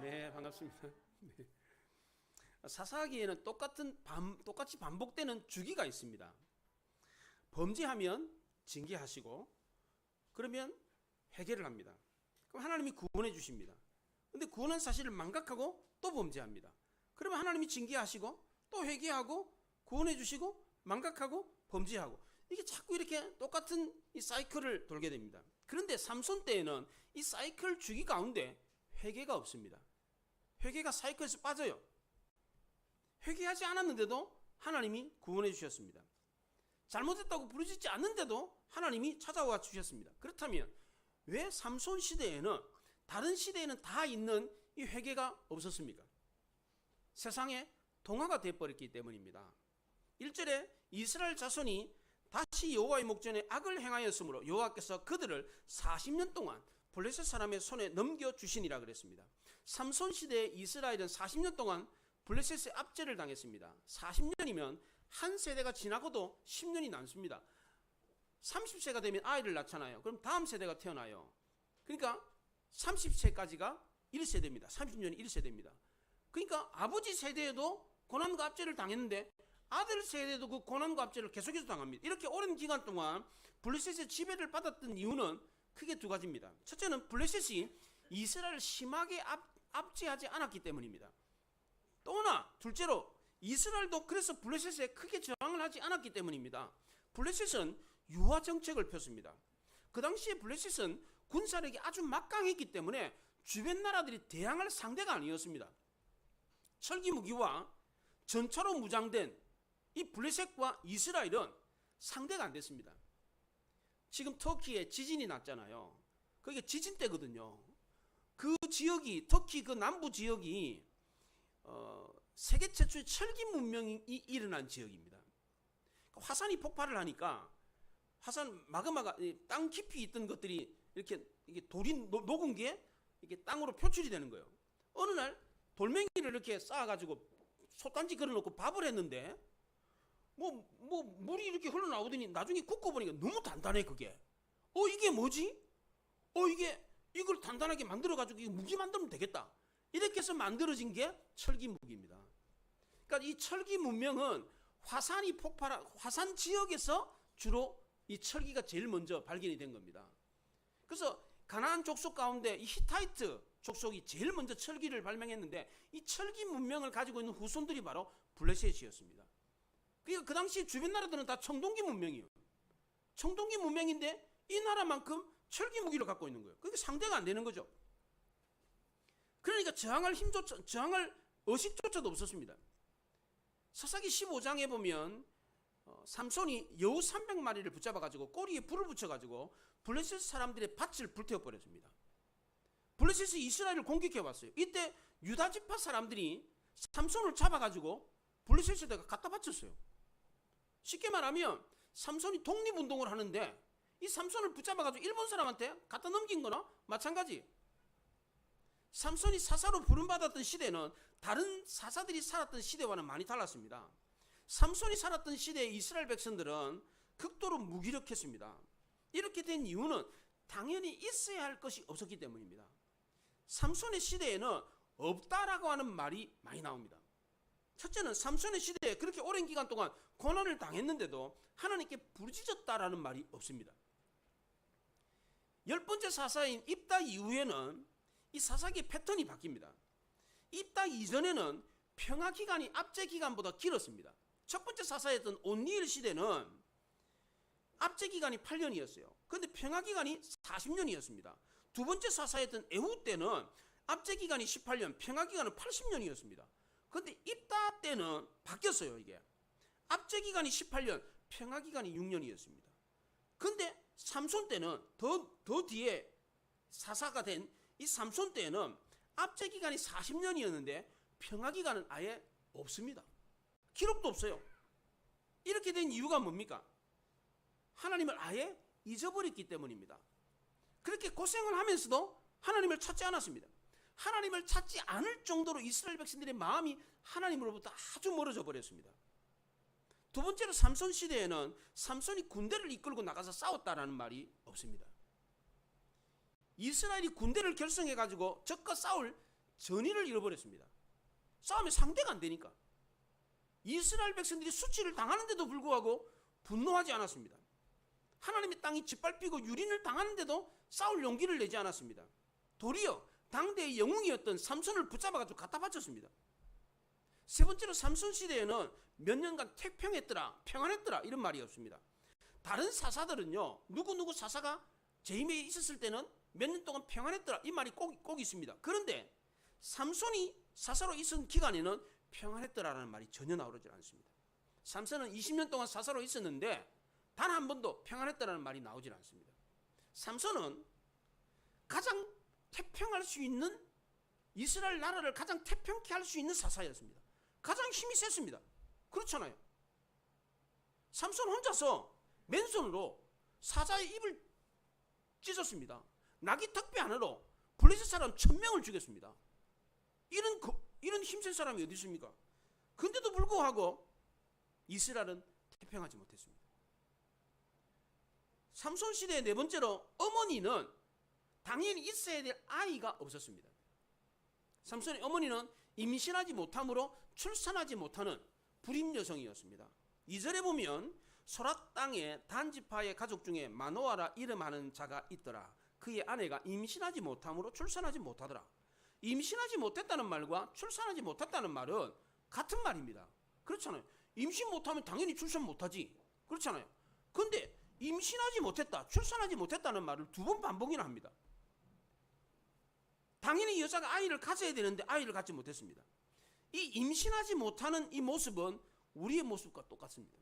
네, 반갑습니다. 네. 사사기에는 똑같이 반복되는 주기가 있습니다. 범죄하면 징계하시고, 그러면 회개를 합니다. 그럼 하나님이 구원해 주십니다. 근데 구원한 사실을 망각하고 또 범죄합니다. 그러면 하나님이 징계하시고 또 회개하고 구원해 주시고 망각하고 범죄하고, 이게 자꾸 이렇게 똑같은 이 사이클을 돌게 됩니다. 그런데 삼손 때에는 이 사이클 주기 가운데 회개가 없습니다. 회개가 사이클에서 빠져요. 회개하지 않았는데도 하나님이 구원해 주셨습니다. 잘못했다고 부르짖지 않는데도 하나님이 찾아와 주셨습니다. 그렇다면 왜 삼손 시대에는 다른 시대에는 다 있는 이 회개가 없었습니까? 세상에 동화가 되어버렸기 때문입니다. 1절에 이스라엘 자손이 다시 여호와의 목전에 악을 행하였으므로 여호와께서 그들을 40년 동안 블레셋 사람의 손에 넘겨주시니라 그랬습니다. 삼손 시대에 이스라엘은 40년 동안 블레셋의 압제를 당했습니다. 40년이면 한 세대가 지나고도 10년이 남습니다. 30세가 되면 아이를 낳잖아요. 그럼 다음 세대가 태어나요. 그러니까 30세까지가 1세대입니다. 30년이 1세대입니다. 그러니까 아버지 세대에도 고난과 압제를 당했는데 아들 세대도 그 고난과 압제를 계속해서 당합니다. 이렇게 오랜 기간 동안 블레셋의 지배를 받았던 이유는 크게 두 가지입니다. 첫째는 블레셋이 이스라엘을 심하게 압제하지 않았기 때문입니다. 또나 둘째로 이스라엘도 그래서 블레셋에 크게 저항을 하지 않았기 때문입니다. 블레셋은 유화 정책을 폈습니다. 그 당시에 블레셋은 군사력이 아주 막강했기 때문에 주변 나라들이 대항할 상대가 아니었습니다. 철기 무기와 전차로 무장된 이 블레셋과 이스라엘은 상대가 안 됐습니다. 지금 터키에 지진이 났잖아요. 그게 지진 때거든요. 그 지역이, 터키 그 남부 지역이 세계 최초의 철기 문명이 일어난 지역입니다. 화산이 폭발을 하니까 화산 마그마가 땅 깊이 있던 것들이 이렇게 돌이 녹은 게 이렇게 땅으로 표출이 되는 거예요. 어느 날 돌멩이를 이렇게 쌓아가지고 솥단지 걸어놓고 밥을 했는데 물이 이렇게 흘러나오더니 나중에 굽고 보니까 너무 단단해. 그게 이게 뭐지? 이걸 단단하게 만들어가지고 무기 만들면 되겠다. 이렇게 해서 만들어진 게 철기 무기입니다. 그러니까 이 철기 문명은 화산이 폭발한 화산 지역에서 주로 이 철기가 제일 먼저 발견이 된 겁니다. 그래서 가나안 족속 가운데 이 히타이트 족속이 제일 먼저 철기를 발명했는데 이 철기 문명을 가지고 있는 후손들이 바로 블레셋이었습니다. 그러니까 그 당시 주변 나라들은 다 청동기 문명이에요. 청동기 문명인데 이 나라만큼 철기 무기를 갖고 있는 거예요. 그게 상대가 안 되는 거죠. 그러니까 저항할 의식조차도 없었습니다. 사사기 15장에 보면 삼손이 여우 300마리를 붙잡아가지고 꼬리에 불을 붙여가지고 블레셋 사람들의 밭을 불태워버렸습니다. 블레셋이 이스라엘을 공격해왔어요. 이때 유다 지파 사람들이 삼손을 잡아가지고 블레셋에다가 갖다 바쳤어요. 쉽게 말하면 삼손이 독립운동을 하는데 이 삼손을 붙잡아가지고 일본 사람한테 갖다 넘긴 거나 마찬가지. 삼손이 사사로 부름받았던 시대는 다른 사사들이 살았던 시대와는 많이 달랐습니다. 삼손이 살았던 시대의 이스라엘 백성들은 극도로 무기력했습니다. 이렇게 된 이유는 당연히 있어야 할 것이 없었기 때문입니다. 삼손의 시대에는 없다라고 하는 말이 많이 나옵니다. 첫째는 삼손의 시대에 그렇게 오랜 기간 동안 고난을 당했는데도 하나님께 부르짖었다라는 말이 없습니다. 10번째 사사인 입다 이후에는 이 사사기의 패턴이 바뀝니다. 입다 이전에는 평화 기간이 압제 기간보다 길었습니다. 첫 번째 사사였던 온니엘 시대는 압제 기간이 8년이었어요. 그런데 평화 기간이 40년이었습니다. 두 번째 사사였던 에후 때는 압제 기간이 18년, 평화 기간은 80년이었습니다. 그런데 입다 때는 바뀌었어요. 이게 압제 기간이 18년, 평화 기간이 6년이었습니다. 그런데 삼손 때는 더 뒤에 사사가 된 이 삼손 때는 압제 기간이 40년이었는데 평화 기간은 아예 없습니다. 기록도 없어요. 이렇게 된 이유가 뭡니까? 하나님을 아예 잊어버렸기 때문입니다. 그렇게 고생을 하면서도 하나님을 찾지 않았습니다. 하나님을 찾지 않을 정도로 이스라엘 백성들의 마음이 하나님으로부터 아주 멀어져 버렸습니다. 두 번째로 삼손 시대에는 삼손이 군대를 이끌고 나가서 싸웠다라는 말이 없습니다. 이스라엘이 군대를 결성해가지고 적과 싸울 전의를 잃어버렸습니다. 싸움에 상대가 안 되니까. 이스라엘 백성들이 수치를 당하는데도 불구하고 분노하지 않았습니다. 하나님의 땅이 짓밟히고 유린을 당하는데도 싸울 용기를 내지 않았습니다. 도리어 당대의 영웅이었던 삼손을 붙잡아가지고 갖다 바쳤습니다. 세 번째로 삼손 시대에는 몇 년간 태평했더라, 평안했더라 이런 말이 없습니다. 다른 사사들은요, 누구 사사가 재임에 있었을 때는 몇 년 동안 평안했더라 이 말이 꼭 있습니다. 그런데 삼손이 사사로 있은 기간에는 평안했더라라는 말이 전혀 나오지 않습니다. 삼손은 20년 동안 사사로 있었는데 단 한 번도 평안했더라는 말이 나오질 않습니다. 삼손은 가장 태평할 수 있는, 이스라엘 나라를 가장 태평케 할 수 있는 사사였습니다. 가장 힘이 셌습니다. 그렇잖아요. 삼손 혼자서 맨손으로 사자의 입을 찢었습니다. 나귀 턱뼈 하나로 블레셋 사람 1000명을 죽였습니다. 이런 힘센 사람이 어디 있습니까? 근데도 불구하고 이스라엘은 태평하지 못했습니다. 삼손 시대의 네 번째로 어머니는 당연히 있어야 될 아이가 없었습니다. 삼손의 어머니는 임신하지 못함으로 출산하지 못하는 불임 여성이었습니다. 2절에 보면 소라 땅에 단지파의 가족 중에 마노아라 이름하는 자가 있더라. 그의 아내가 임신하지 못함으로 출산하지 못하더라. 임신하지 못했다는 말과 출산하지 못했다는 말은 같은 말입니다. 그렇잖아요. 임신 못하면 당연히 출산 못하지. 그렇잖아요. 근데 임신하지 못했다, 출산하지 못했다는 말을 2번 반복이나 합니다. 당연히 여자가 아이를 가져야 되는데 아이를 갖지 못했습니다. 이 임신하지 못하는 이 모습은 우리의 모습과 똑같습니다.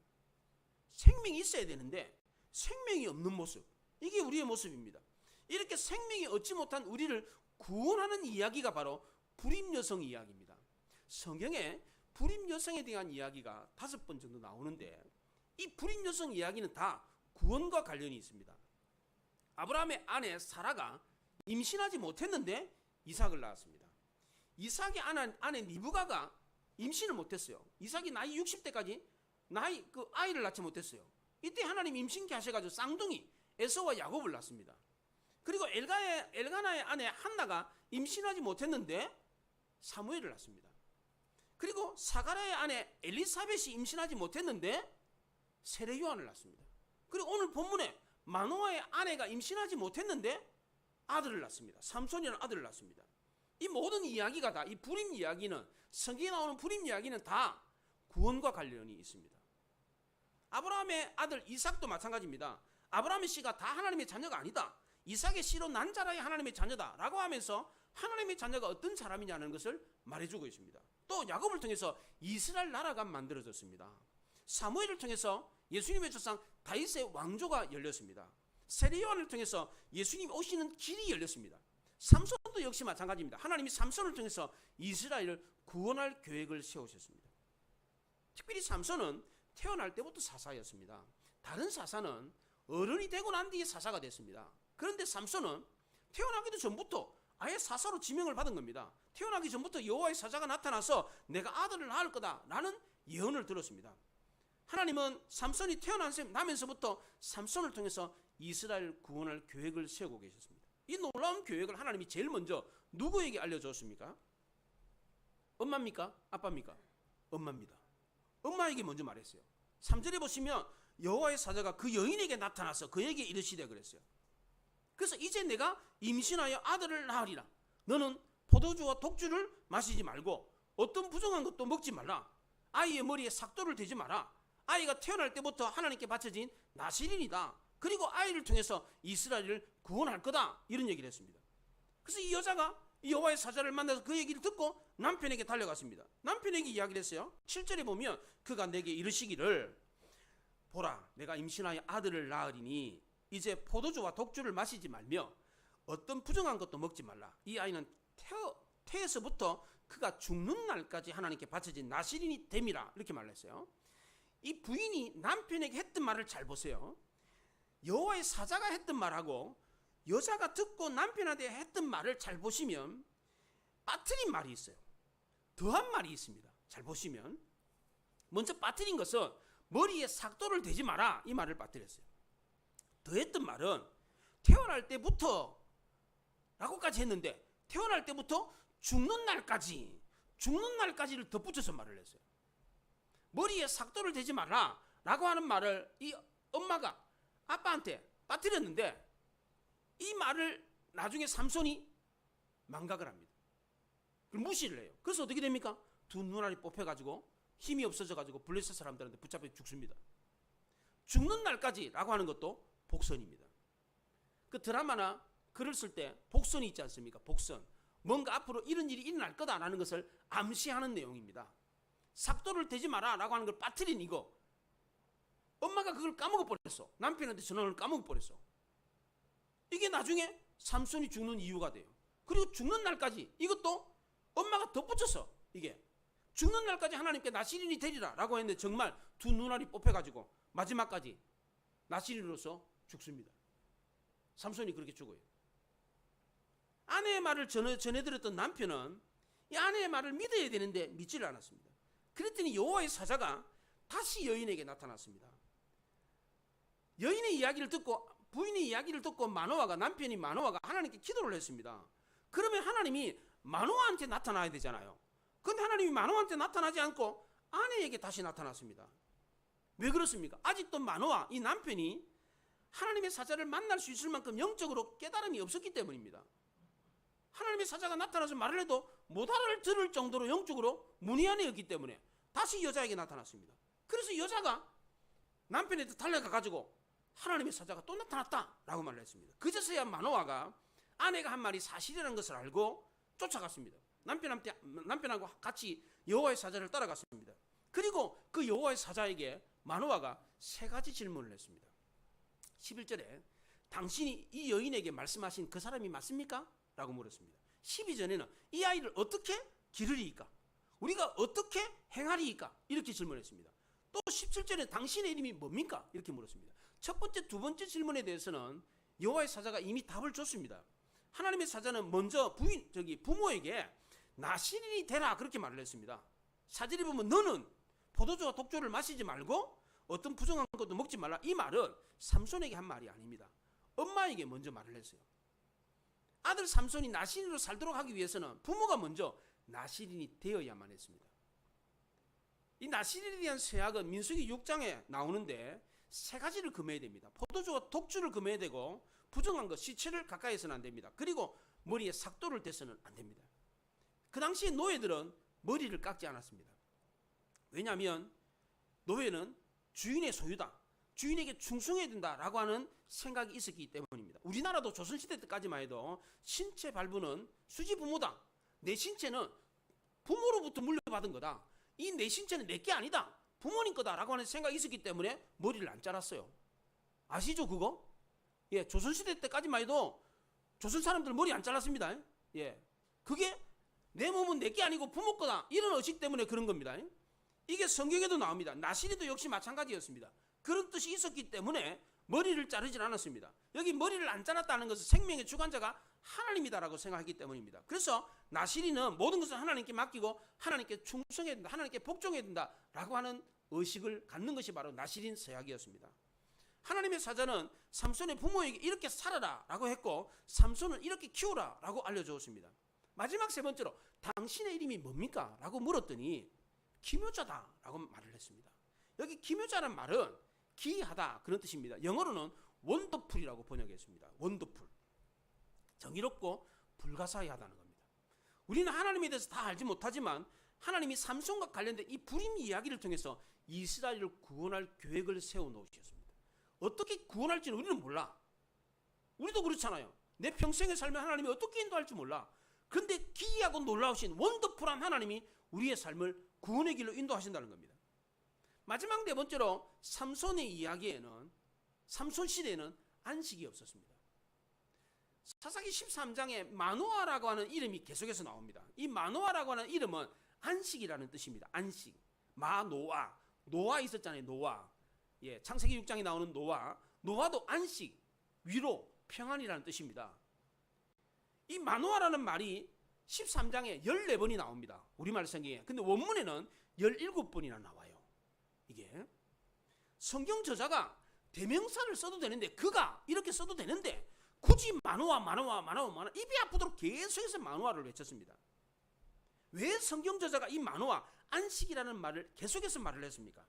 생명이 있어야 되는데 생명이 없는 모습, 이게 우리의 모습입니다. 이렇게 생명이 얻지 못한 우리를 구원하는 이야기가 바로 불임 여성 이야기입니다. 성경에 불임 여성에 대한 이야기가 5번 정도 나오는데 이 불임 여성 이야기는 다 구원과 관련이 있습니다. 아브라함의 아내 사라가 임신하지 못했는데 이삭을 낳았습니다. 이삭의 아내 리브가가 임신을 못했어요. 이삭이 나이 60대까지 아이를 낳지 못했어요. 이때 하나님 임신케 하셔가지고 쌍둥이 에서와 야곱을 낳습니다. 그리고 엘가나의 아내 한나가 임신하지 못했는데 사무엘을 낳습니다. 그리고 사가랴의 아내 엘리사벳이 임신하지 못했는데 세례 요한을 낳습니다. 그리고 오늘 본문에 마노아의 아내가 임신하지 못했는데 아들을 낳습니다. 삼손이라는 아들을 낳습니다. 이 모든 이야기가 다, 이 불임 이야기는, 성경에 나오는 불임 이야기는 다 구원과 관련이 있습니다. 아브라함의 아들 이삭도 마찬가지입니다. 아브라함의 씨가 다 하나님의 자녀가 아니다. 이삭의 씨로 난 자라야 하나님의 자녀다 라고 하면서 하나님의 자녀가 어떤 사람이냐는 것을 말해주고 있습니다. 또 야곱을 통해서 이스라엘 나라가 만들어졌습니다. 사무엘을 통해서 예수님의 조상 다윗의 왕조가 열렸습니다. 세례 요한을 통해서 예수님 오시는 길이 열렸습니다. 삼손도 역시 마찬가지입니다. 하나님이 삼손을 통해서 이스라엘을 구원할 계획을 세우셨습니다. 특별히 삼손은 태어날 때부터 사사였습니다. 다른 사사는 어른이 되고 난 뒤에 사사가 됐습니다. 그런데 삼손은 태어나기도 전부터 아예 사사로 지명을 받은 겁니다. 태어나기 전부터 여호와의 사자가 나타나서 내가 아들을 낳을 거다라는 예언을 들었습니다. 하나님은 삼손이 태어나면서부터 삼손을 통해서 이스라엘 구원할 계획을 세우고 계셨습니다. 이 놀라운 계획을 하나님이 제일 먼저 누구에게 알려주었습니까? 엄마입니까? 아빠입니까? 엄마입니다. 엄마에게 먼저 말했어요. 3절에 보시면 여호와의 사자가 그 여인에게 나타나서 그에게 이르시되 그랬어요. 그래서 이제 내가 임신하여 아들을 낳으리라. 너는 포도주와 독주를 마시지 말고 어떤 부정한 것도 먹지 말라. 아이의 머리에 삭도를 대지 마라. 아이가 태어날 때부터 하나님께 바쳐진 나실인이다. 그리고 아이를 통해서 이스라엘을 구원할 거다. 이런 얘기를 했습니다. 그래서 이 여자가 이 여호와의 사자를 만나서 그 얘기를 듣고 남편에게 달려갔습니다. 남편에게 이야기를 했어요. 7절에 보면 그가 내게 이르시기를 보라 내가 임신하여 아들을 낳으리니 이제 포도주와 독주를 마시지 말며 어떤 부정한 것도 먹지 말라. 이 아이는 태에서부터 그가 죽는 날까지 하나님께 바쳐진 나실인이 됨이라. 이렇게 말했어요. 이 부인이 남편에게 했던 말을 잘 보세요. 여호와의 사자가 했던 말하고 여자가 듣고 남편한테 했던 말을 잘 보시면 빠뜨린 말이 있어요. 더한 말이 있습니다. 잘 보시면 먼저 빠뜨린 것은 머리에 삭도를 대지 마라 이 말을 빠뜨렸어요. 더했던 말은 태어날 때부터 라고까지 했는데 태어날 때부터 죽는 날까지를 덧붙여서 말을 했어요. 머리에 삭도를 대지 마라 라고 하는 말을 이 엄마가 아빠한테 빠뜨렸는데, 이 말을 나중에 삼손이 망각을 합니다. 무시를 해요. 그래서 어떻게 됩니까? 두 눈알이 뽑혀가지고 힘이 없어져가지고 블레셋 사람들한테 붙잡혀 죽습니다. 죽는 날까지라고 하는 것도 복선입니다. 그 드라마나 글을 쓸 때 복선이 있지 않습니까? 복선. 뭔가 앞으로 이런 일이 일어날 거다라는 것을 암시하는 내용입니다. 삭도를 대지 마라 라고 하는 걸 빠뜨린 이거. 엄마가 그걸 까먹어 버렸어. 남편한테 전화를 까먹어 버렸어. 이게 나중에 삼손이 죽는 이유가 돼요. 그리고 죽는 날까지, 이것도 엄마가 덧붙였어. 이게 죽는 날까지 하나님께 나시린이 되리라 라고 했는데 정말 두 눈알이 뽑혀가지고 마지막까지 나시린으로서 죽습니다. 삼손이 그렇게 죽어요. 아내의 말을 전해드렸던 남편은 이 아내의 말을 믿어야 되는데 믿지를 않았습니다. 그랬더니 여호와의 사자가 다시 여인에게 나타났습니다. 여인의 이야기를 듣고, 부인의 이야기를 듣고 남편이 마노아가 하나님께 기도를 했습니다. 그러면 하나님이 마노아한테 나타나야 되잖아요. 그런데 하나님이 마노아한테 나타나지 않고 아내에게 다시 나타났습니다. 왜 그렇습니까? 아직도 마노아, 이 남편이 하나님의 사자를 만날 수 있을 만큼 영적으로 깨달음이 없었기 때문입니다. 하나님의 사자가 나타나서 말을 해도 못 알아들을 정도로 영적으로 문의안이었기 때문에 다시 여자에게 나타났습니다. 그래서 여자가 남편한테 달려가 가지고 하나님의 사자가 또 나타났다라고 말을 했습니다. 그제서야 마노아가 아내가 한 말이 사실이라는 것을 알고 쫓아갔습니다. 남편하고 같이 여호와의 사자를 따라갔습니다. 그리고 그 여호와의 사자에게 마노아가 세 가지 질문을 했습니다. 11절에 당신이 이 여인에게 말씀하신 그 사람이 맞습니까? 라고 물었습니다. 12절에는 이 아이를 어떻게 기르리이까? 우리가 어떻게 행하리이까? 이렇게 질문했습니다. 또 17절에 당신의 이름이 뭡니까? 이렇게 물었습니다. 첫 번째, 두 번째 질문에 대해서는 여호와의 사자가 이미 답을 줬습니다. 하나님의 사자는 먼저 부모에게 나시린이 되라 그렇게 말을 했습니다. 사절에 보면 너는 포도주와 독주를 마시지 말고 어떤 부정한 것도 먹지 말라. 이 말은 삼손에게 한 말이 아닙니다. 엄마에게 먼저 말을 했어요. 아들 삼손이 나시린으로 살도록 하기 위해서는 부모가 먼저 나시린이 되어야만 했습니다. 이 나시린에 대한 세약은 민수기 6장에 나오는데 세 가지를 금해야 됩니다. 포도주와 독주를 금해야 되고, 부정한 것, 시체를 가까이서는 안 됩니다. 그리고 머리에 삭도를 대서는 안 됩니다. 그 당시 노예들은 머리를 깎지 않았습니다. 왜냐하면 노예는 주인의 소유다, 주인에게 충성해야 된다라고 하는 생각이 있었기 때문입니다. 우리나라도 조선시대 때까지만 해도 신체 발부는 수지 부모다. 내 신체는 부모로부터 물려받은 거다. 이 내 신체는 내 게 아니다, 부모님 거다라고 하는 생각이 있었기 때문에 머리를 안 잘랐어요. 아시죠 그거? 예, 조선시대 때까지만 해도 조선 사람들 머리 안 잘랐습니다. 예, 그게 내 몸은 내 게 아니고 부모 거다, 이런 의식 때문에 그런 겁니다. 이게 성경에도 나옵니다. 나시리도 역시 마찬가지였습니다. 그런 뜻이 있었기 때문에 머리를 자르질 않았습니다. 여기 머리를 안 잘랐다는 것은 생명의 주관자가 하나님이다라고 생각했기 때문입니다. 그래서 나시리는 모든 것을 하나님께 맡기고 하나님께 충성해야 된다, 하나님께 복종해야 된다라고 하는 의식을 갖는 것이 바로 나시린 서약이었습니다. 하나님의 사자는 삼손의 부모에게 이렇게 살아라 라고 했고, 삼손을 이렇게 키우라 라고 알려주었습니다. 마지막 세 번째로 당신의 이름이 뭡니까? 라고 물었더니 기묘자다 라고 말을 했습니다. 여기 기묘자란 말은 기이하다 그런 뜻입니다. 영어로는 원더풀이라고 번역했습니다. 원더풀, 정의롭고 불가사의하다는 겁니다. 우리는 하나님에 대해서 다 알지 못하지만 하나님이 삼손과 관련된 이 불임 이야기를 통해서 이스라엘을 구원할 계획을 세워놓으셨습니다. 어떻게 구원할지는 우리는 몰라. 우리도 그렇잖아요. 내 평생의 삶에 하나님이 어떻게 인도할지 몰라. 그런데 기이하고 놀라우신 원더풀한 하나님이 우리의 삶을 구원의 길로 인도하신다는 겁니다. 마지막 네 번째로 삼손의 이야기에는, 삼손 시대에는 안식이 없었습니다. 사사기 13장에 마노아라고 하는 이름이 계속해서 나옵니다. 이 마노아라고 하는 이름은 안식이라는 뜻입니다. 안식, 마노아, 노아 있었잖아요. 노아, 예, 창세기 6장에 나오는 노아, 노아도 안식, 위로, 평안이라는 뜻입니다. 이 마노아라는 말이 13장에 14번이 나옵니다. 우리말 성경에. 근데 원문에는 17번이나 나와요. 이게 성경 저자가 대명사를 써도 되는데, 그가 이렇게 써도 되는데 굳이 마노아 입이 아프도록 계속해서 마노아를 외쳤습니다. 왜 성경 저자가 이 만호와 안식이라는 말을 계속해서 말을 했습니까?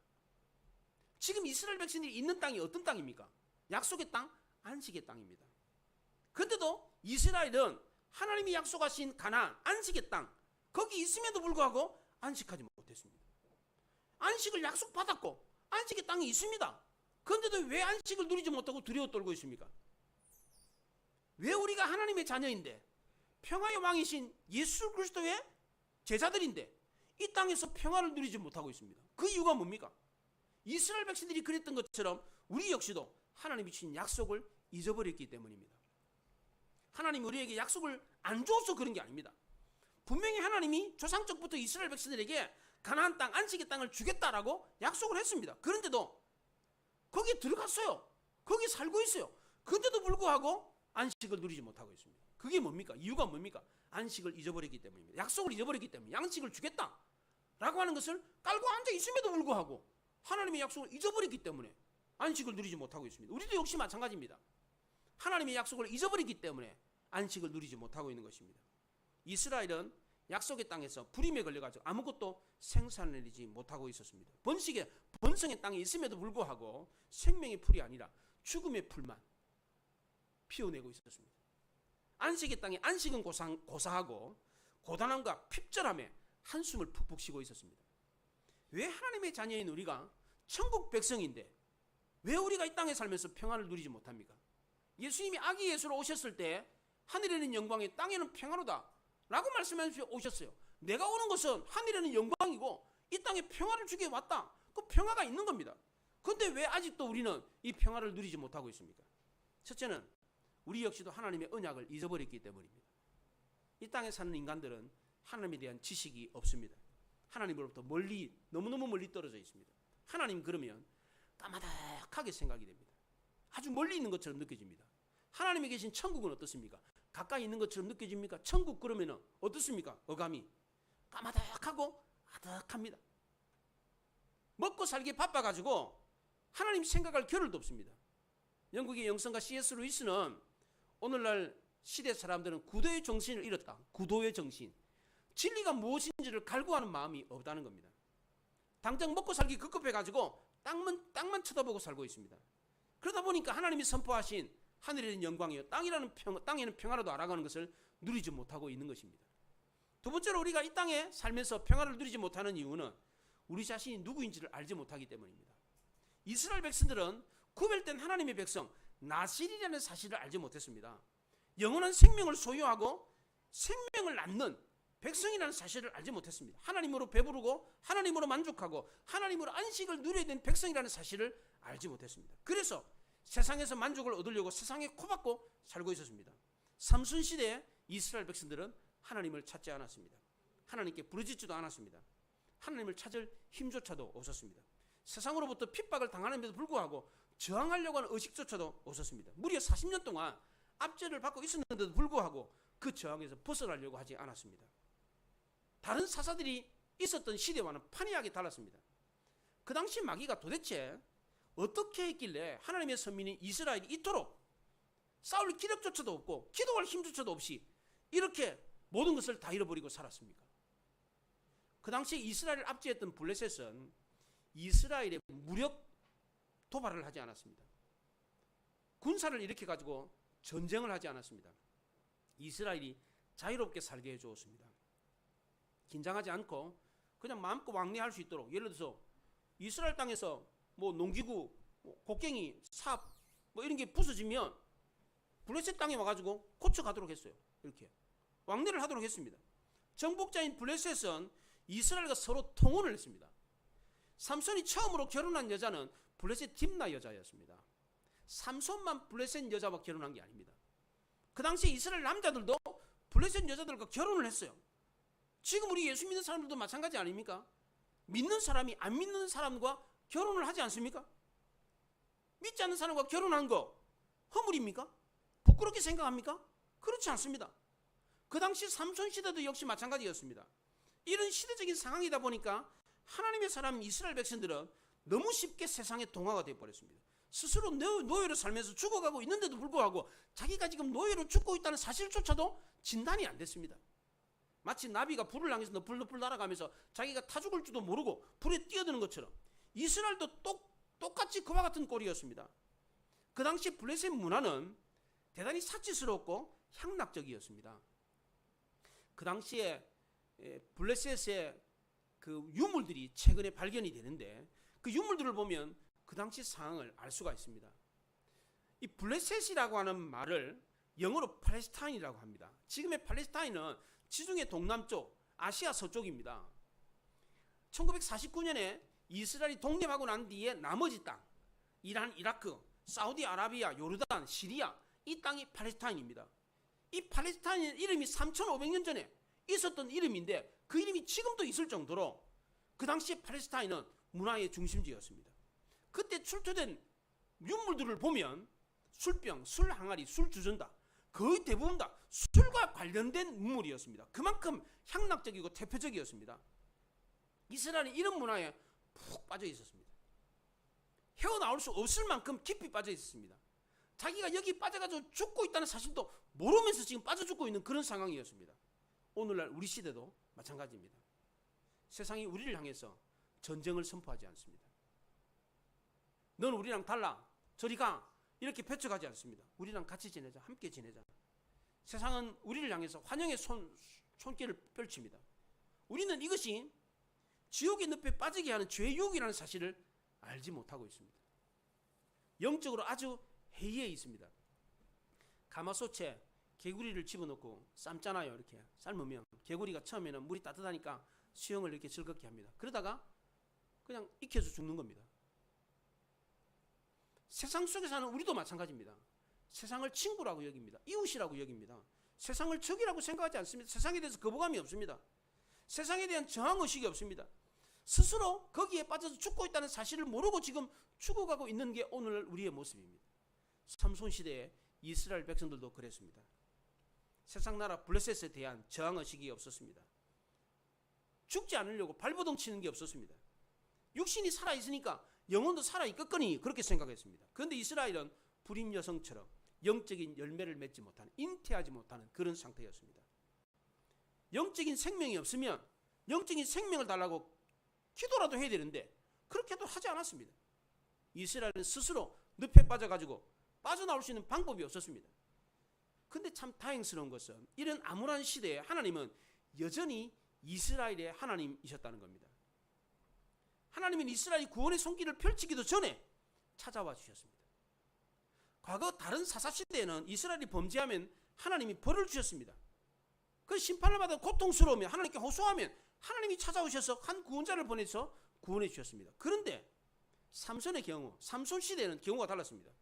지금 이스라엘 백성들이 있는 땅이 어떤 땅입니까? 약속의 땅, 안식의 땅입니다. 그런데도 이스라엘은 하나님이 약속하신 가나안, 안식의 땅, 거기 있음에도 불구하고 안식하지 못했습니다. 안식을 약속받았고 안식의 땅이 있습니다. 그런데도 왜 안식을 누리지 못하고 두려워 떨고 있습니까? 왜 우리가 하나님의 자녀인데, 평화의 왕이신 예수 그리스도의 제자들인데 이 땅에서 평화를 누리지 못하고 있습니다. 그 이유가 뭡니까? 이스라엘 백성들이 그랬던 것처럼 우리 역시도 하나님이 주신 약속을 잊어버렸기 때문입니다. 하나님이 우리에게 약속을 안 줘서 그런 게 아닙니다. 분명히 하나님이 조상적부터 이스라엘 백성들에게 가나안 땅, 안식의 땅을 주겠다라고 약속을 했습니다. 그런데도 거기에 들어갔어요. 거기 살고 있어요. 그런데도 불구하고 안식을 누리지 못하고 있습니다. 그게 뭡니까? 이유가 뭡니까? 안식을 잊어버렸기 때문입니다. 약속을 잊어버렸기 때문에 양식을 주겠다라고 하는 것을 깔고 앉아 있음에도 불구하고 하나님의 약속을 잊어버렸기 때문에 안식을 누리지 못하고 있습니다. 우리도 역시 마찬가지입니다. 하나님의 약속을 잊어버렸기 때문에 안식을 누리지 못하고 있는 것입니다. 이스라엘은 약속의 땅에서 불임에 걸려가지고 아무것도 생산해내지 못하고 있었습니다. 번성의 땅에 있음에도 불구하고 생명의 풀이 아니라 죽음의 풀만 피워내고 있었습니다. 안식의 땅에 안식은 고사하고 고단함과 핍절함에 한숨을 푹푹 쉬고 있었습니다. 왜 하나님의 자녀인 우리가 천국 백성인데 왜 우리가 이 땅에 살면서 평안을 누리지 못합니까? 예수님이 아기 예수로 오셨을 때 하늘에는 영광이 땅에는 평화로다 라고 말씀하셔서 오셨어요. 내가 오는 것은 하늘에는 영광이고 이 땅에 평화를 주기 위해 왔다. 그 평화가 있는 겁니다. 그런데 왜 아직도 우리는 이 평화를 누리지 못하고 있습니까? 첫째는 우리 역시도 하나님의 언약을 잊어버렸기 때문입니다. 이 땅에 사는 인간들은 하나님에 대한 지식이 없습니다. 하나님으로부터 멀리, 너무너무 멀리 떨어져 있습니다. 하나님 그러면 까마득하게 생각이 됩니다. 아주 멀리 있는 것처럼 느껴집니다. 하나님이 계신 천국은 어떻습니까? 가까이 있는 것처럼 느껴집니까? 천국 그러면 어떻습니까? 어감이 까마득하고 아득합니다. 먹고 살기 바빠가지고 하나님 생각할 겨를도 없습니다. 영국의 영성가 C.S. 루이스는 오늘날 시대 사람들은 구도의 정신을 잃었다. 구도의 정신. 진리가 무엇인지를 갈구하는 마음이 없다는 겁니다. 당장 먹고 살기 급급해가지고 땅만 쳐다보고 살고 있습니다. 그러다 보니까 하나님이 선포하신 하늘에는 영광이요 땅에는 평화라도 알아가는 것을 누리지 못하고 있는 것입니다. 두 번째로 우리가 이 땅에 살면서 평화를 누리지 못하는 이유는 우리 자신이 누구인지를 알지 못하기 때문입니다. 이스라엘 백성들은 구별된 하나님의 백성 나실이라는 사실을 알지 못했습니다. 영원한 생명을 소유하고 생명을 낳는 백성이라는 사실을 알지 못했습니다. 하나님으로 배부르고 하나님으로 만족하고 하나님으로 안식을 누려야 되는 백성이라는 사실을 알지 못했습니다. 그래서 세상에서 만족을 얻으려고 세상에 코박고 살고 있었습니다. 삼손 시대에 이스라엘 백성들은 하나님을 찾지 않았습니다. 하나님께 부르짖지도 않았습니다. 하나님을 찾을 힘조차도 없었습니다. 세상으로부터 핍박을 당하는데도 불구하고 저항하려고 하는 의식조차도 없었습니다. 무려 40년 동안 압제를 받고 있었는데도 불구하고 그 저항에서 벗어나려고 하지 않았습니다. 다른 사사들이 있었던 시대와는 판이하게 달랐습니다. 그 당시 마귀가 도대체 어떻게 했길래 하나님의 선민인 이스라엘이 이토록 싸울 기력조차도 없고 기도할 힘조차도 없이 이렇게 모든 것을 다 잃어버리고 살았습니까? 그 당시 이스라엘을 압제했던 블레셋은 이스라엘의 무력 도발을 하지 않았습니다. 군사를 일으켜가지고 전쟁을 하지 않았습니다. 이스라엘이 자유롭게 살게 해주었습니다. 긴장하지 않고 그냥 마음껏 왕래할 수 있도록, 예를 들어서 이스라엘 땅에서 뭐 농기구, 곡괭이, 삽 뭐 이런 게 부서지면 블레셋 땅에 와가지고 고쳐가도록 했어요. 이렇게 왕래를 하도록 했습니다. 정복자인 블레셋은 이스라엘과 서로 통혼을 했습니다. 삼손이 처음으로 결혼한 여자는 블레셋 딥나 여자였습니다. 삼손만 블레셋 여자와 결혼한 게 아닙니다. 그 당시 이스라엘 남자들도 블레셋 여자들과 결혼을 했어요. 지금 우리 예수 믿는 사람들도 마찬가지 아닙니까? 믿는 사람이 안 믿는 사람과 결혼을 하지 않습니까? 믿지 않는 사람과 결혼한 거 허물입니까? 부끄럽게 생각합니까? 그렇지 않습니다. 그 당시 삼손 시대도 역시 마찬가지였습니다. 이런 시대적인 상황이다 보니까 하나님의 사람 이스라엘 백성들은 너무 쉽게 세상에 동화가 되어버렸습니다. 스스로 노예로 살면서 죽어가고 있는데도 불구하고 자기가 지금 노예로 죽고 있다는 사실조차도 진단이 안 됐습니다. 마치 나비가 불을 향해서 너풀너풀 날아가면서 자기가 타 죽을 줄도 모르고 불에 뛰어드는 것처럼 이스라엘도 똑같이 그와 같은 꼴이었습니다. 그 당시 블레셋 문화는 대단히 사치스럽고 향락적이었습니다. 그 당시에 블레셋의 그 유물들이 최근에 발견이 되는데 그 유물들을 보면 그 당시 상황을 알 수가 있습니다. 이 블레셋이라고 하는 말을 영어로 팔레스타인이라고 합니다. 지금의 팔레스타인은 지중해 동남쪽 아시아 서쪽입니다. 1949년에 이스라엘이 독립하고 난 뒤에 나머지 땅, 이란, 이라크, 사우디아라비아, 요르단, 시리아, 이 땅이 팔레스타인입니다. 이 팔레스타인 이름이 3,500년 전에 있었던 이름인데 그 이름이 지금도 있을 정도로 그 당시에 팔레스타인은 문화의 중심지였습니다. 그때 출토된 유물들을 보면 술병, 술 항아리, 술 주전다 거의 대부분 다 술과 관련된 문물이었습니다. 그만큼 향락적이고 대표적이었습니다. 이스라엘은 이런 문화에 푹 빠져 있었습니다. 헤어나올 수 없을 만큼 깊이 빠져 있었습니다. 자기가 여기 빠져가지고 죽고 있다는 사실도 모르면서 지금 빠져 죽고 있는 그런 상황이었습니다. 오늘날 우리 시대도 마찬가지입니다. 세상이 우리를 향해서 전쟁을 선포하지 않습니다. 넌 우리랑 달라, 저리 가, 이렇게 배척하지 않습니다. 우리랑 같이 지내자, 함께 지내자. 세상은 우리를 향해서 환영의 손길을 펼칩니다. 우리는 이것이 지옥의 늪에 빠지게 하는 죄의 유혹이라는 사실을 알지 못하고 있습니다. 영적으로 아주 해이해 있습니다. 가마솥에 개구리를 집어넣고 삶잖아요. 이렇게 삶으면 개구리가 처음에는 물이 따뜻하니까 수영을 이렇게 즐겁게 합니다. 그러다가 그냥 익혀서 죽는 겁니다. 세상 속에 사는 우리도 마찬가지입니다. 세상을 친구라고 여깁니다. 이웃이라고 여깁니다. 세상을 적이라고 생각하지 않습니다. 세상에 대해서 거부감이 없습니다. 세상에 대한 저항의식이 없습니다. 스스로 거기에 빠져서 죽고 있다는 사실을 모르고 지금 죽어가고 있는 게 오늘 우리의 모습입니다. 삼손 시대에 이스라엘 백성들도 그랬습니다. 세상 나라 블레셋에 대한 저항의식이 없었습니다. 죽지 않으려고 발버둥 치는 게 없었습니다. 육신이 살아있으니까 영혼도 살아있겠거니 그렇게 생각했습니다. 그런데 이스라엘은 불임 여성처럼 영적인 열매를 맺지 못하는, 잉태하지 못하는 그런 상태였습니다. 영적인 생명이 없으면 영적인 생명을 달라고 기도라도 해야 되는데 그렇게도 하지 않았습니다. 이스라엘은 스스로 늪에 빠져가지고 빠져나올 수 있는 방법이 없었습니다. 근데 참 다행스러운 것은 이런 암울한 시대에 하나님은 여전히 이스라엘의 하나님이셨다는 겁니다. 하나님은 이스라엘이 구원의 손길을 펼치기도 전에 찾아와 주셨습니다. 과거 다른 사사시대에는 이스라엘이 범죄하면 하나님이 벌을 주셨습니다. 그 심판을 받아 고통스러우면 하나님께 호소하면 하나님이 찾아오셔서 한 구원자를 보내서 구원해 주셨습니다. 그런데 삼손의 경우, 삼손 시대는 경우가 달랐습니다.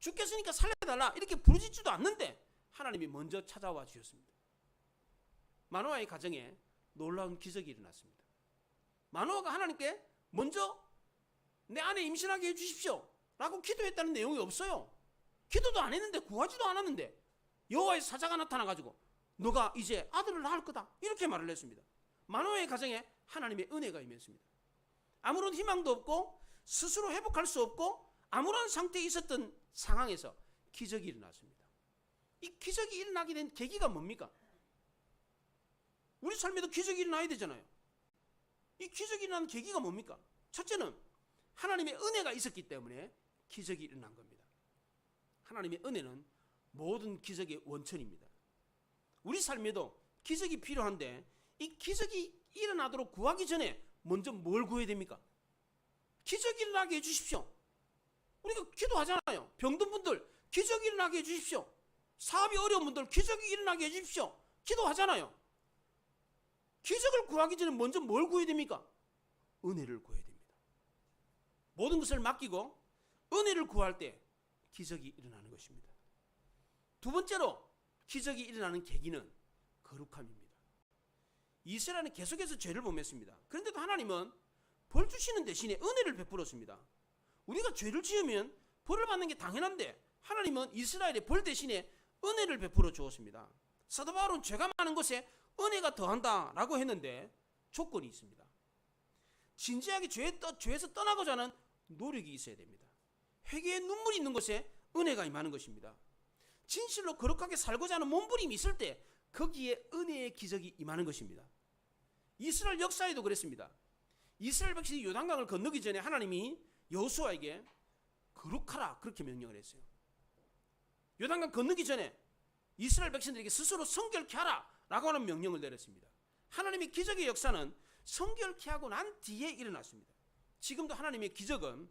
죽겠으니까 살려달라 이렇게 부르짖지도 않는데 하나님이 먼저 찾아와 주셨습니다. 마노아의 가정에 놀라운 기적이 일어났습니다. 마노아가 하나님께 먼저 내 아내 임신하게 해주십시오 라고 기도했다는 내용이 없어요. 기도도 안 했는데, 구하지도 않았는데 여호와의 사자가 나타나가지고 너가 이제 아들을 낳을 거다 이렇게 말을 했습니다. 마노아의 가정에 하나님의 은혜가 임했습니다. 아무런 희망도 없고 스스로 회복할 수 없고 아무런 상태에 있었던 상황에서 기적이 일어났습니다. 이 기적이 일어나게 된 계기가 뭡니까? 우리 삶에도 기적이 일어나야 되잖아요. 이 기적이 일어난 계기가 뭡니까? 첫째는 하나님의 은혜가 있었기 때문에 기적이 일어난 겁니다. 하나님의 은혜는 모든 기적의 원천입니다. 우리 삶에도 기적이 필요한데 이 기적이 일어나도록 구하기 전에 먼저 뭘 구해야 됩니까? 기적이 일어나게 해주십시오. 우리가 기도하잖아요. 병든 분들 기적이 일어나게 해주십시오. 사업이 어려운 분들 기적이 일어나게 해주십시오. 기도하잖아요. 기적을 구하기 전에 먼저 뭘 구해야 됩니까? 은혜를 구해야 됩니다. 모든 것을 맡기고 은혜를 구할 때 기적이 일어나는 것입니다. 두 번째로 기적이 일어나는 계기는 거룩함입니다. 이스라엘은 계속해서 죄를 범했습니다. 그런데도 하나님은 벌 주시는 대신에 은혜를 베풀었습니다. 우리가 죄를 지으면 벌을 받는 게 당연한데 하나님은 이스라엘의 벌 대신에 은혜를 베풀어 주었습니다. 사도 바울은 죄가 많은 것에 은혜가 더한다라고 했는데 조건이 있습니다. 진지하게 죄에서 떠나고자 하는 노력이 있어야 됩니다. 회개의 눈물이 있는 것에 은혜가 임하는 것입니다. 진실로 거룩하게 살고자 하는 몸부림이 있을 때 거기에 은혜의 기적이 임하는 것입니다. 이스라엘 역사에도 그랬습니다. 이스라엘 백성이 요단강을 건너기 전에 하나님이 여호수아에게 거룩하라 그렇게 명령을 했어요. 요단강 건너기 전에 이스라엘 백성들에게 스스로 성결케 하라 라고 하는 명령을 내렸습니다. 하나님의 기적의 역사는 성결케 하고 난 뒤에 일어났습니다. 지금도 하나님의 기적은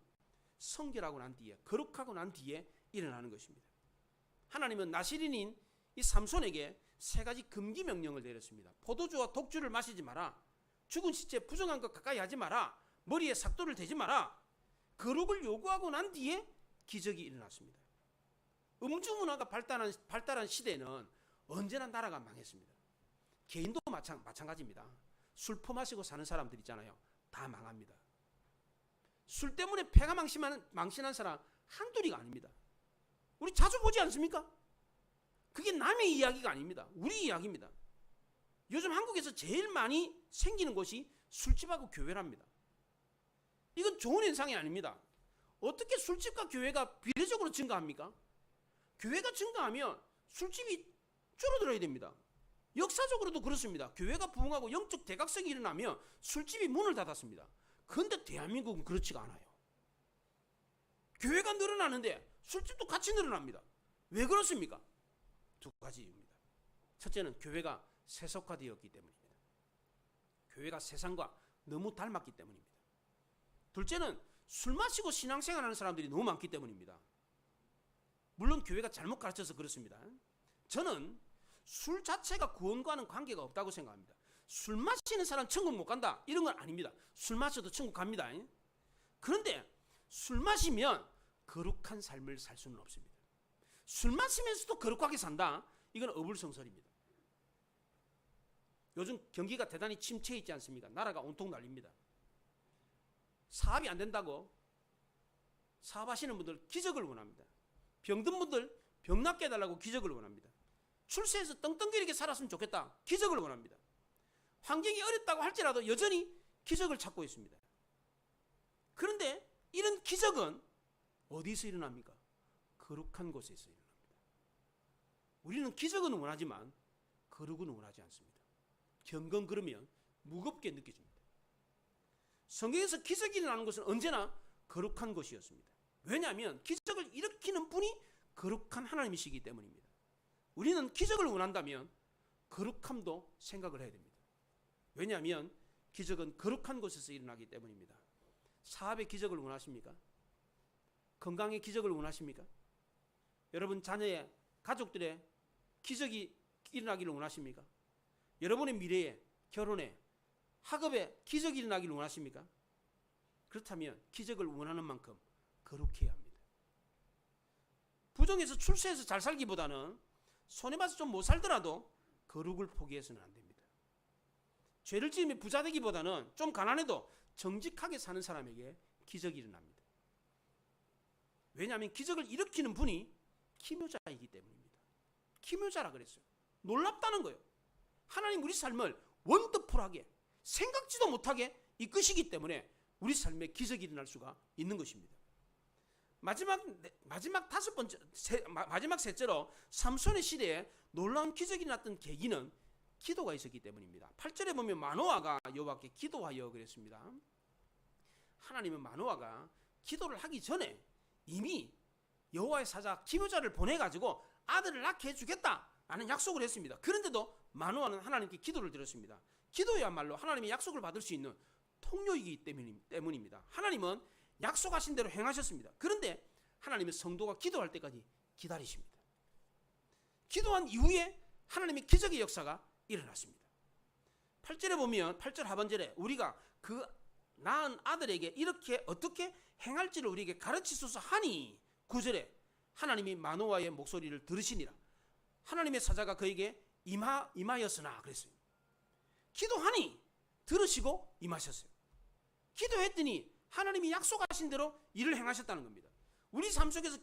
성결하고 난 뒤에, 거룩하고 난 뒤에 일어나는 것입니다. 하나님은 나시린인 이 삼손에게 3가지 금기 명령을 내렸습니다. 포도주와 독주를 마시지 마라, 죽은 시체 부정한 것 가까이 하지 마라, 머리에 삭도를 대지 마라. 거룩을 요구하고 난 뒤에 기적이 일어났습니다. 음주 문화가 발달한 시대는 언제나 나라가 망했습니다. 개인도 마찬가지입니다. 술 퍼마시고 사는 사람들 있잖아요. 다 망합니다. 술 때문에 폐가 망신한 사람 한둘이가 아닙니다. 우리 자주 보지 않습니까? 그게 남의 이야기가 아닙니다. 우리 이야기입니다. 요즘 한국에서 제일 많이 생기는 곳이 술집하고 교회랍니다. 이건 좋은 현상이 아닙니다. 어떻게 술집과 교회가 비례적으로 증가합니까? 교회가 증가하면 술집이 줄어들어야 됩니다. 역사적으로도 그렇습니다. 교회가 부흥하고 영적 대각성이 일어나면 술집이 문을 닫았습니다. 그런데 대한민국은 그렇지가 않아요. 교회가 늘어나는데 술집도 같이 늘어납니다. 왜 그렇습니까? 2가지 이유입니다. 첫째는 교회가 세속화되었기 때문입니다. 교회가 세상과 너무 닮았기 때문입니다. 둘째는 술 마시고 신앙생활하는 사람들이 너무 많기 때문입니다. 물론 교회가 잘못 가르쳐서 그렇습니다. 저는 술 자체가 구원과는 관계가 없다고 생각합니다. 술 마시는 사람 천국 못 간다 이런 건 아닙니다. 술 마셔도 천국 갑니다. 그런데 술 마시면 거룩한 삶을 살 수는 없습니다. 술 마시면서도 거룩하게 산다, 이건 어불성설입니다. 요즘 경기가 대단히 침체해 있지 않습니까? 나라가 온통 난립니다. 사업이 안 된다고 사업하시는 분들 기적을 원합니다. 병든 분들 병 낫게 해달라고 기적을 원합니다. 출세해서 떵떵거리게 살았으면 좋겠다, 기적을 원합니다. 환경이 어렵다고 할지라도 여전히 기적을 찾고 있습니다. 그런데 이런 기적은 어디서 일어납니까? 거룩한 곳에서 일어납니다. 우리는 기적은 원하지만 거룩은 원하지 않습니다. 경건 그러면 무겁게 느껴집니다. 성경에서 기적이 일어나는 것은 언제나 거룩한 것이었습니다. 왜냐하면 기적을 일으키는 분이 거룩한 하나님이시기 때문입니다. 우리는 기적을 원한다면 거룩함도 생각을 해야 됩니다. 왜냐하면 기적은 거룩한 곳에서 일어나기 때문입니다. 사업의 기적을 원하십니까? 건강의 기적을 원하십니까? 여러분 자녀의 가족들의 기적이 일어나기를 원하십니까? 여러분의 미래에, 결혼에, 학업에 기적이 일어나기를 원하십니까? 그렇다면 기적을 원하는 만큼 거룩해야 합니다. 부정해서 출세해서 잘 살기보다는 손해봐서 좀 못 살더라도 거룩을 포기해서는 안 됩니다. 죄를 지으며 부자 되기보다는 좀 가난해도 정직하게 사는 사람에게 기적이 일어납니다. 왜냐하면 기적을 일으키는 분이 기묘자이기 때문입니다. 기묘자라 그랬어요. 놀랍다는 거예요. 하나님 우리 삶을 원더풀하게 생각지도 못하게 이끄시기 때문에 우리 삶에 기적이 일어날 수가 있는 것입니다. 마지막 셋째로 삼손의 시대에 놀라운 기적이 났던 계기는 기도가 있었기 때문입니다. 8절에 보면 마노아가 여호와께 기도하여 그랬습니다. 하나님은 마노아가 기도를 하기 전에 이미 여호와의 사자 기묘자를 보내가지고 아들을 낳게 해주겠다라는 약속을 했습니다. 그런데도 마노아는 하나님께 기도를 드렸습니다. 기도야말로 하나님의 약속을 받을 수 있는 통로이기 때문입니다. 하나님은 약속하신 대로 행하셨습니다. 그런데 하나님의 성도가 기도할 때까지 기다리십니다. 기도한 이후에 하나님의 기적의 역사가 일어났습니다. 8절에 보면 8절 하반절에 우리가 그 낳은 아들에게 이렇게 어떻게 행할지를 우리에게 가르치소서 하니 9절에 하나님이 마노아의 목소리를 들으시니라. 하나님의 사자가 그에게 임하였으나 그랬어요. 기도하니 들으시고 임하셨어요. 기도했더니 하나님이 약속하신 대로 일을 행하셨다는 겁니다. 우리 삶 속에서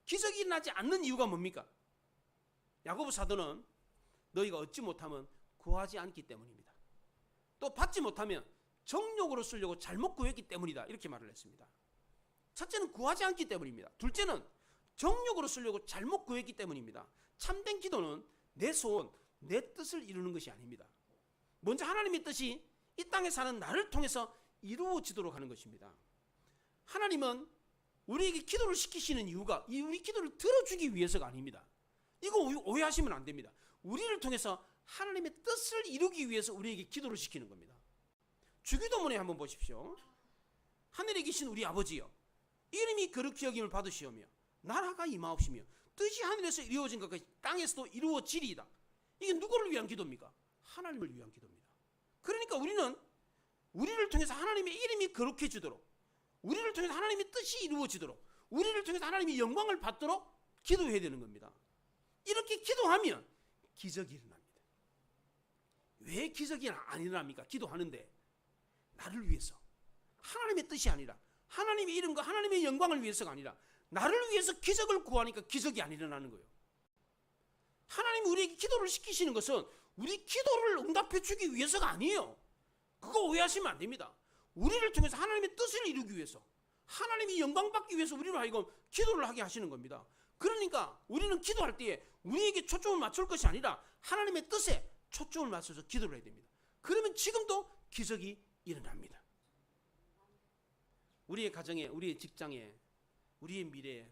기적이 일어나지 않는 이유가 뭡니까? 야고보 사도는 너희가 얻지 못하면 구하지 않기 때문입니다. 또 받지 못하면 정욕으로 쓰려고 잘못 구했기 때문이다, 이렇게 말을 했습니다. 첫째는 구하지 않기 때문입니다. 둘째는 정욕으로 쓰려고 잘못 구했기 때문입니다. 참된 기도는 내 소원, 내 뜻을 이루는 것이 아닙니다. 먼저 하나님의 뜻이 이 땅에 사는 나를 통해서 이루어지도록 하는 것입니다. 하나님은 우리에게 기도를 시키시는 이유가 우리 기도를 들어주기 위해서가 아닙니다. 이거 오해하시면 안 됩니다. 우리를 통해서 하나님의 뜻을 이루기 위해서 우리에게 기도를 시키는 겁니다. 주기도문에 한번 보십시오. 하늘에 계신 우리 아버지여, 이름이 거룩히 여김을 받으시오며 나라가 임하옵시며 뜻이 하늘에서 이루어진 것 같이 땅에서도 이루어지리이다. 이게 누구를 위한 기도입니까? 하나님을 위한 기도입니다. 그러니까 우리는 우리를 통해서 하나님의 이름이 거룩해지도록, 우리를 통해서 하나님의 뜻이 이루어지도록, 우리를 통해서 하나님의 영광을 받도록 기도해야 되는 겁니다. 이렇게 기도하면 기적이 일어납니다. 왜 기적이 안 일어납니까? 기도하는데 나를 위해서, 하나님의 뜻이 아니라 하나님의 이름과 하나님의 영광을 위해서가 아니라 나를 위해서 기적을 구하니까 기적이 안 일어나는 거예요. 하나님이 우리에게 기도를 시키시는 것은 우리 기도를 응답해 주기 위해서가 아니에요. 그거 오해하시면 안 됩니다. 우리를 통해서 하나님의 뜻을 이루기 위해서, 하나님이 영광 받기 위해서 우리로 하여금 기도를 하게 하시는 겁니다. 그러니까 우리는 기도할 때에 우리에게 초점을 맞출 것이 아니라 하나님의 뜻에 초점을 맞춰서 기도를 해야 됩니다. 그러면 지금도 기적이 일어납니다. 우리의 가정에, 우리의 직장에, 우리의 미래에,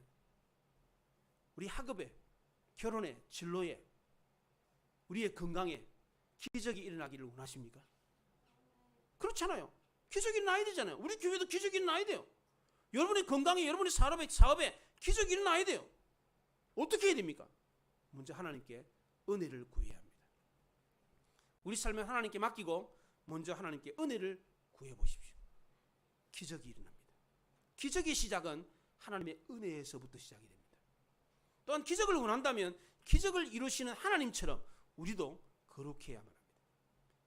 우리 학업에, 결혼에, 진로에, 우리의 건강에 기적이 일어나기를 원하십니까? 그렇잖아요. 기적이 일어나야 되잖아요. 우리 교회도 기적이 일어나야 돼요. 여러분의 건강에, 여러분의 사업에 기적이 일어나야 돼요. 어떻게 해야 됩니까? 먼저 하나님께 은혜를 구해야 합니다. 우리 삶을 하나님께 맡기고 먼저 하나님께 은혜를 구해 보십시오. 기적이 일어납니다. 기적의 시작은 하나님의 은혜에서부터 시작이 됩니다. 또한 기적을 원한다면 기적을 이루시는 하나님처럼 우리도 거룩해야만 합니다.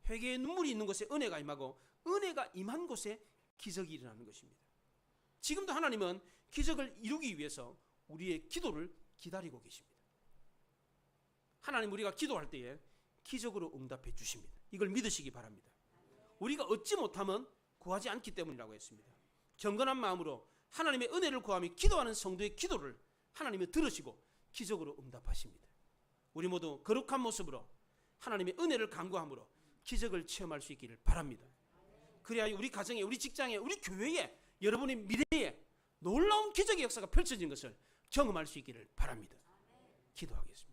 회개의 눈물이 있는 곳에 은혜가 임하고 은혜가 임한 곳에 기적이 일어나는 것입니다. 지금도 하나님은 기적을 이루기 위해서 우리의 기도를 기다리고 계십니다. 하나님, 우리가 기도할 때에 기적으로 응답해 주십니다. 이걸 믿으시기 바랍니다. 우리가 얻지 못하면 구하지 않기 때문이라고 했습니다. 경건한 마음으로 하나님의 은혜를 구하며 기도하는 성도의 기도를 하나님이 들으시고 기적으로 응답하십니다. 우리 모두 거룩한 모습으로 하나님의 은혜를 간구함으로 기적을 체험할 수 있기를 바랍니다. 그래야 우리 가정에, 우리 직장에, 우리 교회에, 여러분의 미래에 놀라운 기적의 역사가 펼쳐진 것을 경험할 수 있기를 바랍니다. 기도하겠습니다.